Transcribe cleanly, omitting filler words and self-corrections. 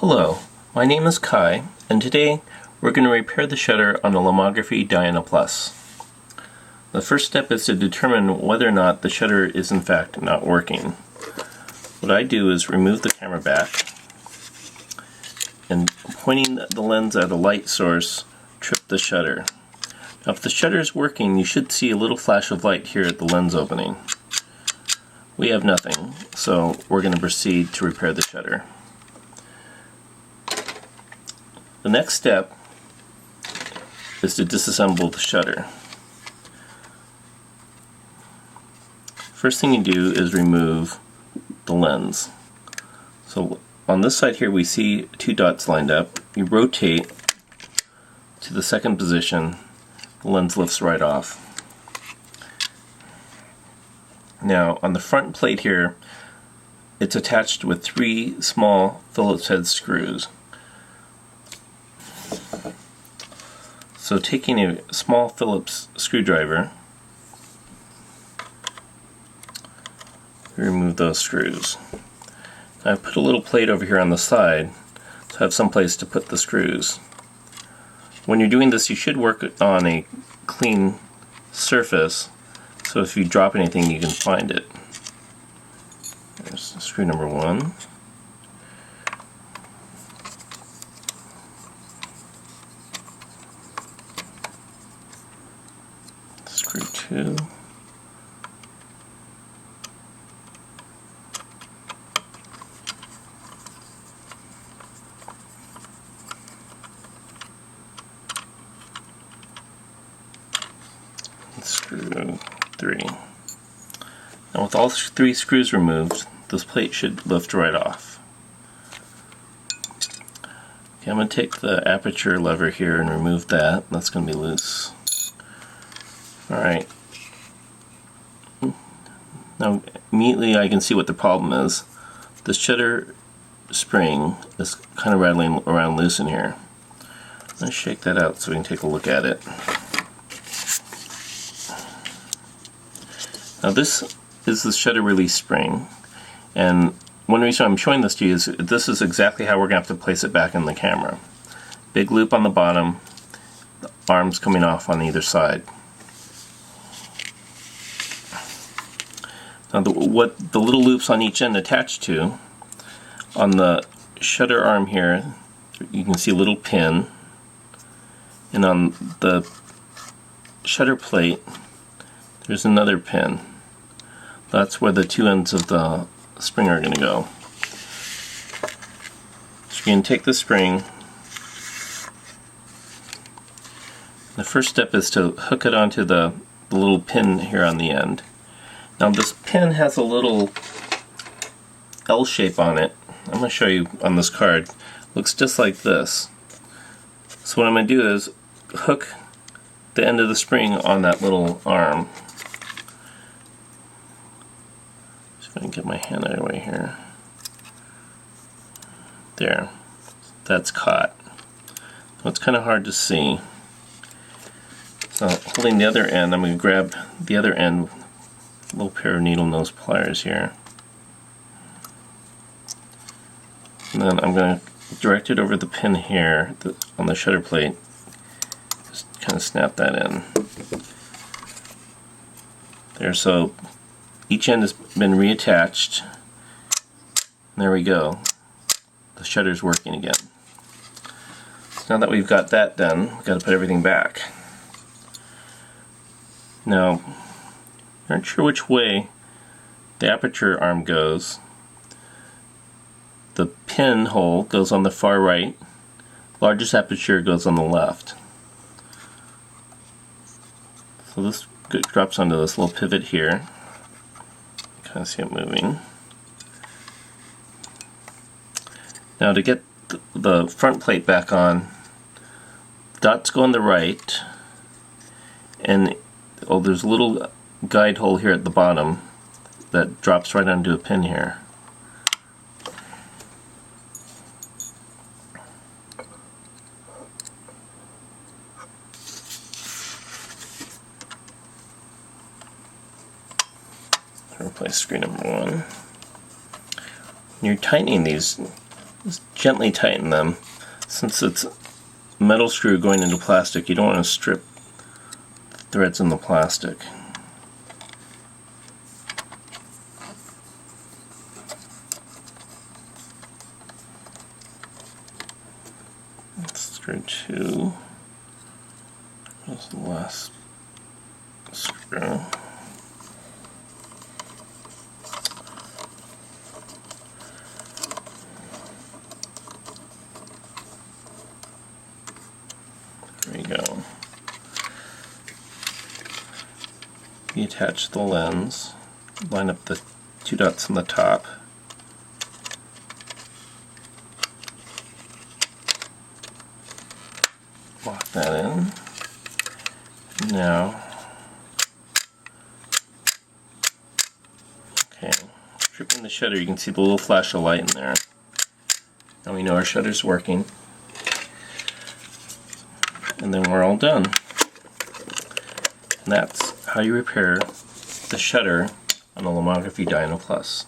Hello, my name is Kai, and today we're going to repair the shutter on the Lomography Diana Plus. The first step is to determine whether or not the shutter is in fact not working. What I do is remove the camera back, and pointing the lens at a light source, trip the shutter. Now if the shutter is working, you should see a little flash of light here at the lens opening. We have nothing, so we're going to proceed to repair the shutter. The next step is to disassemble the shutter. First thing you do is remove the lens. So on this side here we see two dots lined up. You rotate to the second position, the lens lifts right off. Now on the front plate here, it's attached with three small Phillips head screws. So taking a small Phillips screwdriver, remove those screws. I've put a little plate over here on the side to have some place to put the screws. When you're doing this, you should work on a clean surface, so if you drop anything you can find it. There's screw number one. Screw two. Screw three. Now with all three screws removed, this plate should lift right off. Okay, I'm going to take the aperture lever here and remove that. That's going to be loose. Alright. Now immediately I can see what the problem is. The shutter spring is kind of rattling around loose in here. Let's shake that out so we can take a look at it. Now this is the shutter release spring, and one reason I'm showing this to you is this is exactly how we're going to have to place it back in the camera. Big loop on the bottom, the arms coming off on either side. Now what the little loops on each end attach to, on the shutter arm here, you can see a little pin, and on the shutter plate there's another pin. That's where the two ends of the spring are going to go. So you can take the spring. The first step is to hook it onto the little pin here on the end. Now this pin has a little L shape on it. I'm going to show you on this card. It looks just like this. So what I'm going to do is hook the end of the spring on that little arm. If I can get my hand out of the way here. There. That's caught. So it's kind of hard to see. So holding the other end, I'm going to grab the other end, a little pair of needle nose pliers here. And then I'm going to direct it over the pin here on the shutter plate. Just kind of snap that in. There, so each end has been reattached. There we go. The shutter's working again. So now that we've got that done, we've got to put everything back. Now, I'm not sure which way the aperture arm goes. The pin hole goes on the far right. Largest aperture goes on the left. So this drops onto this little pivot here. Kind of see it moving. Now to get the front plate back on, dots go on the right, and there's a little guide hole here at the bottom that drops right onto a pin here. Replace screen number one. When you're tightening these Just gently tighten them. Since it's a metal screw going into plastic, you don't want to strip the threads in the plastic. Screw 2. Here's the last screw. There we go. Reattach the lens. Line up the 2 dots on the top. Lock that in. Now, okay, stripping the shutter, you can see the little flash of light in there. Now we know our shutter's working. And then we're all done. And that's how you repair the shutter on a Lomography Diana Plus.